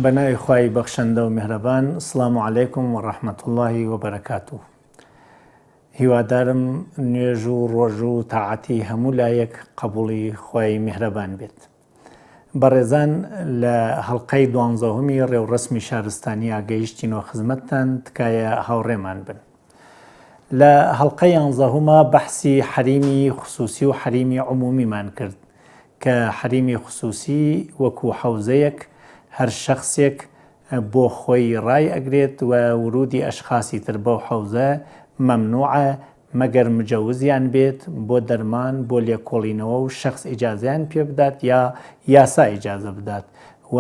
بەناوی خوای بەخشەندە و میهرەبان. سڵام عەلەیکم و ڕەحمەت اللهی وبەرەکاتوه. هیوادارم نوێژ و ڕۆژ و تاعەتی هەموو لایەک قبوڵی خوای میهرەبان بێت. بەڕێزان، لە هەڵقەی 12هەمی ڕێوڕەسمی شارستانی ئاگەیشتینەوە خزمەتتان، تکایە هاوڕێمان بن. لە هەڵقەی 11هەمە بەحسی حەریمی خصوصی و حەریمی عمومیمان کرد کە حەریمی خصوصی وەکو حەوزەیەک هەر شەخصێک بۆ خۆی ڕای ئەگرێت و ورودی ئەشخاصی تر بەو حەوزە مەمنوعە مەگەر مجەوزیان بێت بۆ دەرمان، بۆ لێکۆڵینەوە و شەخص ئیجازەیان پێ بدات یا یاسا ئیجازە بدات و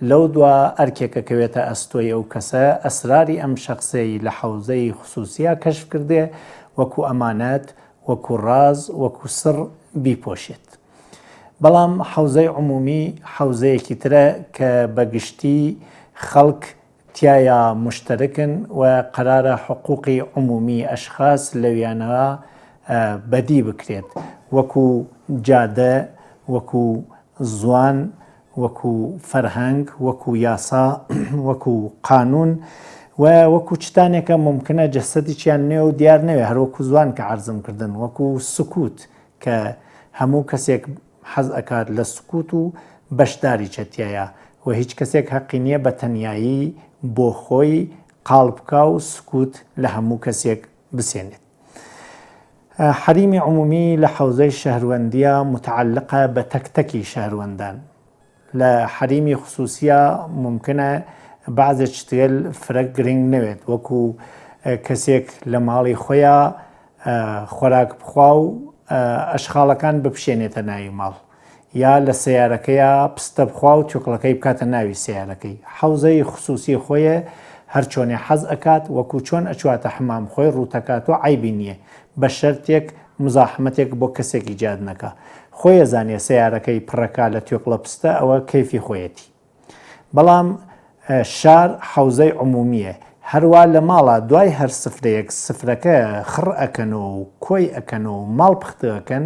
لەو دوا ئەرکێکە کەوێتە ئەستۆی ئەو کەسە ئەسراری ئەم شەخصەی لە حەوزەی خصوصیە کەشف کردێ وەکو ئەمانەت، وەکو ڕاز، وەکو سڕ بیپۆشێت. بەڵام حەوزەی عمومی حەوزەیەکی ترە کە بەگشتی خەڵک تایە مشتەرکن و قەرارە حقوقی عمومی ئەشخاص لەویانەوە بەدی بکرێت، وەکو جادە، وەکو زوان، وەکو فەرهەنگ، وەکو یاسا، وەکو قانون و وەکو شتانێکە ممکنە جەسەدیچیان نوێ و دیار نەوێ، هەروەکو زوان کە عەرزم کردن، وەکو سکوت کە هەموو کەسێک حەز ئەکات لە سکوت و بەشداری چەتیایە و هیچ کەسێک حەقی نییە بە تەنیایی بۆ خۆی قاڵ بکا و سکوت لە هەموو کەسێک بسێنێت. حەریمی عمومی لە حەوزەی شەهروەندیە متعلقە بە تەکتەکی شەهروەندان. لە حەریمی خصوصیە ممکنە بەعزێک شتێل فرە گرنگ نەوێت، وەکو کەسێک لە ماڵی خۆیان خۆراک بخوا و ئەشخاڵەکان بپشێنێتە ناوی ماڵ، یا لە سەیارەکەیە پستە بخوا و تۆکڵەکەی بکاتە ناوی سەیارەکەی. حەوزەی خصوصی خۆیە هەر چۆنێ حەز ئەکات، وەکو چۆن ئەچواتە حمام خۆی ڕووتەکات و عیبی نییە، بە شەرتێک مزاحمەتێک بۆ کەسێک ایجاد نەکا. خۆی ئەزانێ سەیارەکەی پڕەکا لە تۆکڵە پستە، ئەوە کەیفی خۆیەتی. بەڵام شار حەوزەی عمومیە، هەروە لە ماڵە دوای هەر سفرەیەک سفرەکە خڕ ئەکەنەوە و کۆی ئەکەنەوە و ماڵ پختەکەن،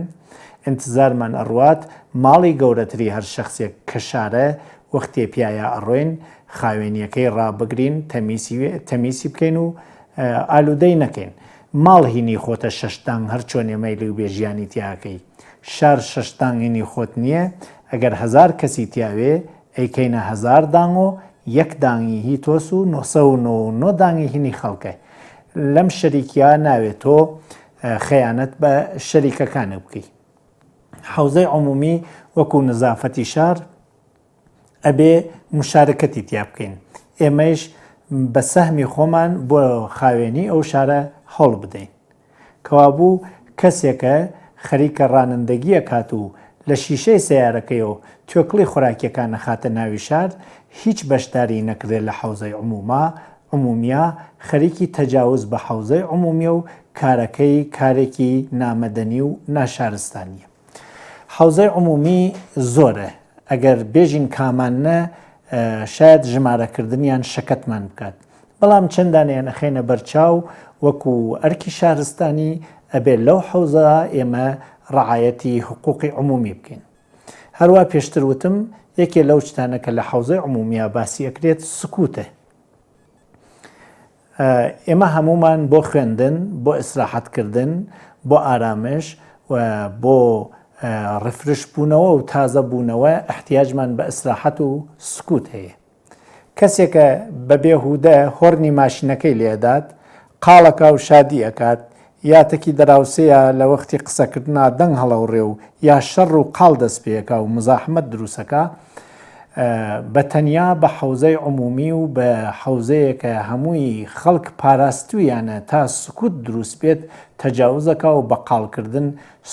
انتظارمان ئەڕوات ماڵی گەورەتری هەر شخصێک کە شارە وەختێ پیایە ئەڕۆین خاوێنیەکەی ڕابگرین، تەمیسی بکەین و ئالوودەی نەکەین. ماڵ هینی خۆتە شەشتانگ هەر چۆنێ مەیلی و بێژیانی تیاکەی. شار شەشتانگینی خۆت نییە، ئەگەر 1000 کەسی تیاوێ ئەیکەینە 1000 دانگ و 1 دانگی هی تۆس و 999 دانگی هینی خەڵکە. لەم شەریکیە ناوێت تۆ خەیانەت بە شەریکەکانە بکەی. حەوزەی عمومی وەکو نزافەتی شار ئەبێ مشارەکەتی تیا بکەین، ئێمەش بە سەهمی خۆمان بۆ خاوێنی ئەو شارە هەوڵ بدەین. کەوابوو کەسێکە خەریکە ڕانندگیە کات و لە شیشەی سەیارەکەیەوە تۆکڵی خۆراکیەکان نەخاتە ناوی شار، هیچ بەشداری نەکرێت لە حەوزەی عمومیە، خەریکی تەجاوز بە حەوزەی عمومیە و کارەکەی کارێکی نامەدەنی و ناشارستانیە. حەوزەی عمومی زۆرە، ئەگەر بێژین کامانە شاید ژمارەکردنیان شەکەتمان بکات، بەڵام چەندانیان ئەخێنە بەرچاو وەکو ئەرکی شارستانی ئەبێت لەو حەوزە ئێمە ڕعایەتی حقوقی عمومی بکەین. هەروە پێشتر وتم یەکێ لەو شتانە کە لە حەوزەی عمومیە باسی ئەکرێت سکوتە. ئێمە هەمومان بۆ خوێندن، بۆ ئیسراحەتکردن، بۆ ئارامش و بۆ ڕفرش بوونەوە و تازە بوونەوە احتیاجمان بە ئیسراحەت و سکوت هەیە. کەسێکە بە بێهودە هۆرنی ماشینەکەی لێدات، قاڵەکە و شادی ئەکات، یا تەکی دەراوسەیە لە وەختی قسەکردنا دەنگ هەڵەوڕێ و یا شەڕ و قاڵ دەست پێەکە و مزاحمەت دروستەکە، بە تەنیا بە حەوزەی عمومی و بە حەوزەیەکە هەمووی خەڵک پاراستویانە تا سکوت دروست بێت تەجاوزەکە و بە قاڵکردن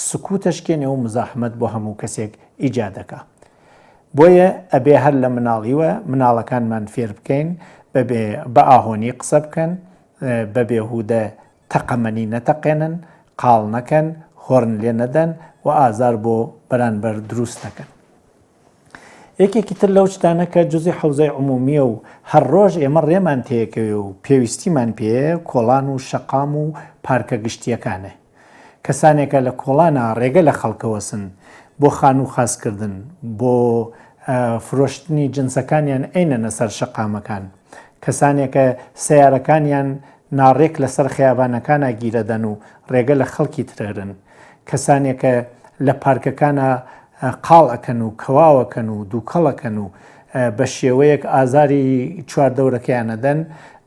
سکوتەشکێنێ و مزاحمەت بۆ هەموو کەسێک ئیجادەکە. بۆیە ئەبێ هەر لە مناڵیوە مناڵەکانمان فێر بکەین بە ئاهۆنی قسە بکەن، بە بێهودە تەقەمەنی نەتەقێنن، قاڵ نەکەن، هۆرن لێ نەدەن و ئازار بۆ بەرانبەر دروست نەکەن. یەکێکی تر لەو شتانە کە جزئی حەوزەی عمومیە و هەر ڕۆژ ئێمە ڕێمان پێیەکەوێ و پێویستیمان پێەیە کۆڵان و شەقام و پارکە گشتیەکانە. کەسانێکە لە کۆڵانە ڕێگە لە خەڵکەوەسن بۆ خان و خاسکردن، بۆ فرۆشتنی جنسەکانیان ئەینەنە سەر شەقامەکان، کەسانێکە سیارەکانیان ناڕێک لەسەر خیابانەکانە گیرەدەن و ڕێگە لە خەڵکی ترێرن، کەسانێکە لە پارکەکانە قاڵ ئەکەن و کەواوەکەن و دووکەڵەکەن و بە شێوەیەک ئازاری چواردەورەکەیانەدەن،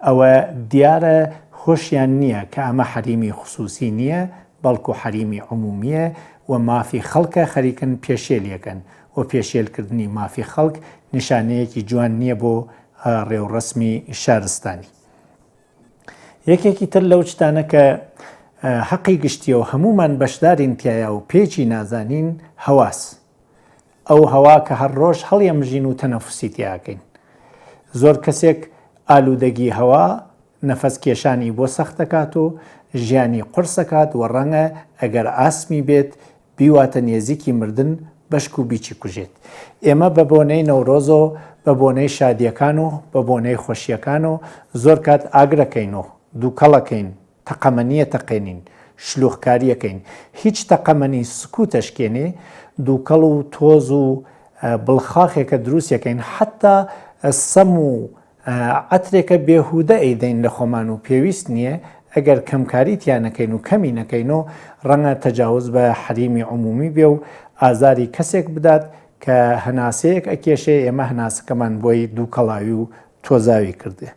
ئەوە دیارە خۆشیان نییە کە ئەمە حەریمی خصوصی نییە، بەڵکو حەریمی عمومیە و مافی خەڵکە خەریکن پێشێلیەکەن و پێشێلکردنی مافی خەڵک نیشانەیەکی جوان نییە بۆ ڕێوڕسمی شارستانی. یەکێکی تر لەو شتانە کە حەقی گشتیە و هەمومان بەشدارین تایە و پێچی نازانین هەواس، ئەو هەوا کە هەر ڕۆژ هەڵیەمژین و تەنەفوسی تیاکەین. زۆر کەسێک ئالوودەگی هەوا نەفەس کێشانی بۆ سەخت دەکات و ژیانی قورسەکات و ڕەنگە ئەگەر ئاسمی بێت بیواتە نێزیکی مردن بەشک و بیچی کوژێت. ئێمە بە بۆنەی نەورۆز و بە بۆنەی شادیەکان و بە بۆنەی خۆشیەکان و زۆر کات ئاگرەکەین و دووکەڵەکەین، تەقەمەنیە تەقێنین، شلوخکاریەکەین، هیچ تەقەمەنی سکوتەشکێنێ دووکەڵ و تۆز و بڵخاخێکە دروستەکەین، حتا سەم و عەترێکە بێهودە ئەیدەین لە خۆمان و پێویست نییە ئەگەر کەمکاریتیان نەکەین و کەمی نەکەین و ڕەنگە تەجاوز بە حەریمی عمومی بێ و ئازاری کەسێک بدات کە هەناسەیەک ئەکێشێ ئێمە هەناسەکەمان بۆی دووکەڵاوی و تۆزاوی کردێ.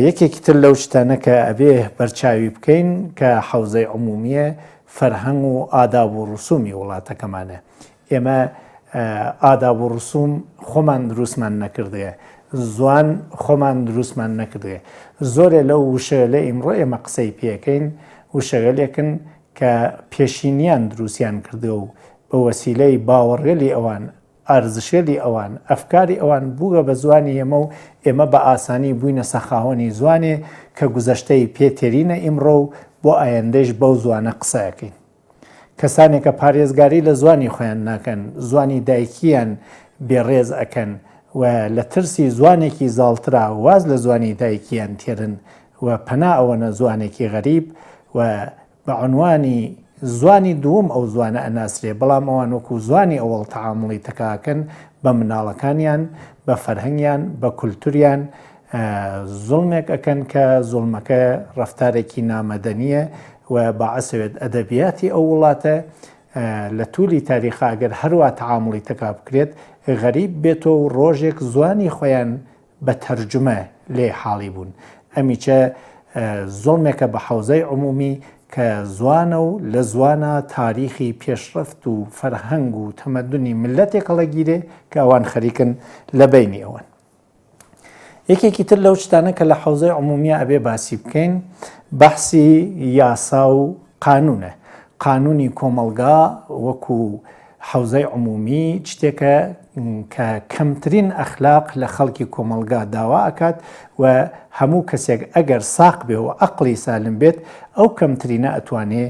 یەکێکی تر لەو شتانە کە ئەبێ بەرچاوی بکەین کە حەوزەی عمومیە فەرهەنگ و ئاداب و ڕسومی وڵاتەکەمانە. ئێمە ئاداب و ڕسوم خۆمان دروستمان نەکردێ، زوان خۆمان دروستمان نەکردێ. زۆرێ لەو وشەگەلە ئیمڕۆ ئێمە قسەی پێەکەین وشەگەلێکن کە پێشینیان دروستیان کردو و بە وەسیلەی باوەڕێلی ئەوان، ئارزشێلی ئەوان، ئەفکاری ئەوان بووە بە زوانی ئێمە و ئێمە بە ئاسانی بووینە سەخاوەنی زوانێ کە گوزەشتەی پێتێرینە ئیمڕۆ و بۆ ئایندەش بەو زوانە قسەکەین. کەسانێکە پارێزگاری لە زوانی خۆیان ناکەن، زوانی دایکیان بێڕێز ئەکەن و لە ترسی زوانێکی زاڵترا واز لە زوانی دایکیان تێرن و پەنا ئەوەنە زوانێکی غەریب و بە عنوانی زوانی دووەم ئەو زوانە ئەناسرێ، بەڵام ئەوان وەکو زوانی ئەوەڵ تەعامڵی تەکاکەن بە مناڵەکانیان، بە فەرهەنگیان، بە کولتوریان زوڵمێک ئەکەن کە زوڵمەکە ڕەفتارێکی نامەدەنیە و بەعەسەوێت ئەدەبیاتی ئەو وڵاتە لە توولی تاریخا ئەگەر هەروە تەعامڵی تەکا بکرێت غەریب بێتەوە و ڕۆژێک زوانی خۆیان بە تەرجمە لێ حاڵی بوون. ئەمیچە زوڵمێکە بە حەوزەی عمومی کە زوانە و لە زوانە تاریخی پێشرەفت و فەرهەنگ و تەمەدونی ملەتێک هەڵەگیرێ کە ئەوان خەریکن لە بینی ئەوان. یەکێکی تر لەو شتانە کە لە حەوزەی عمومیە ئەبێ باسی بکەین بەحسی یاسا و قانونە. قانونی کۆمەلگا وەکو حەوزەی عمومی شتێکە کە کەمترین ئەخلاق لە خەڵکی کۆمەلگا داوا ئەکات و هەموو کەسێک ئەگەر ساق بێ و عەقڵی سالم بێت ئەو کەمترینە ئەتوانێ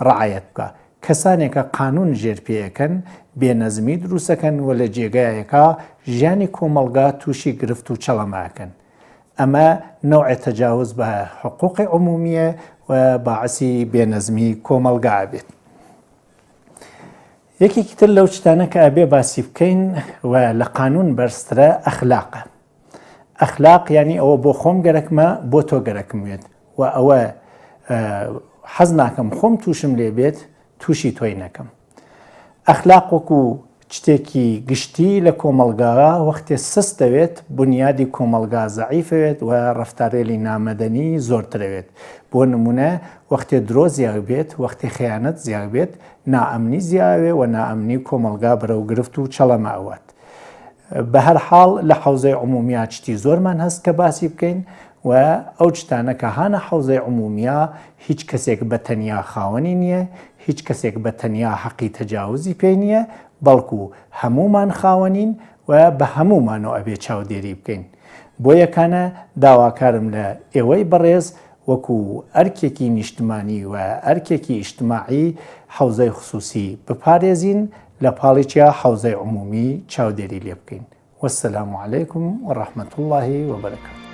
ڕعایەت بکە. کەسانێکە قانون ژێرپێیەکەن بێنەزمی دروستەکەن و لە جێگایەکە ژیانی کۆمەلگا تووشی گرفت و چەڵەماکەن. ئەمە نەوعی تەجاوز بە حقوقی عمومیە و باعسی بێنەزمی کۆمەلگا بێت. یەکێکی تر لەو شتانە کە ئەبێ باسی بکەین و لە قانون بەرزترە ئەخلاقە. ئەخلاق یعنی ئەوە بۆ خۆم گەرەکمە بۆ تۆ گەرەکم بێت و ئەوە حەز ناکەم خۆم تووشم لێ بێت تووشی تۆی نەکەم. ئەخلاق وەکو شتێکی گشتی لە کۆمەلگاوە وەختێ سست دەوێت بنیادی کۆمەلگا زەعیفەوێت و ڕەفتارێلی نامەدەنی زۆرترەوێت. بۆ نمونە وەختێ درۆ زیاو بێت، وەختی خەیانەت زیاو بێت، نائەمنی زیاوێ و نائەمنی کۆمەلگا بەرەو گرفت و چەڵەماوات. بە هەر حاڵ لە حەوزەی عمومیە شتی زۆرمان هەست کە باسی بکەین و ئەو شتانە کە هانە حەوزەی عمومیە هیچ کەسێک بە تەنیا خاوەنی نییە، هیچ کەسێک بە تەنیا حەقی تەجاوزی پێی نییە، بەڵکو هەمومان خاوەنین و بە هەمومانەوە ئەبێ چاودێری بکەین. بۆ یەکانە داواکارم لە ئێوەی بەڕێز وەکو ئەرکێکی نیشتمانی و ئەرکێکی ئیجتماعی حەوزەی خصوصی بپارێزین لە پاڵیچیا حەوزەی عمومی چاودێری لێ بکەین. وەسەلام عەلەیکم وەڕەحمەتوڵڵاهی وەبەرەکاتوه.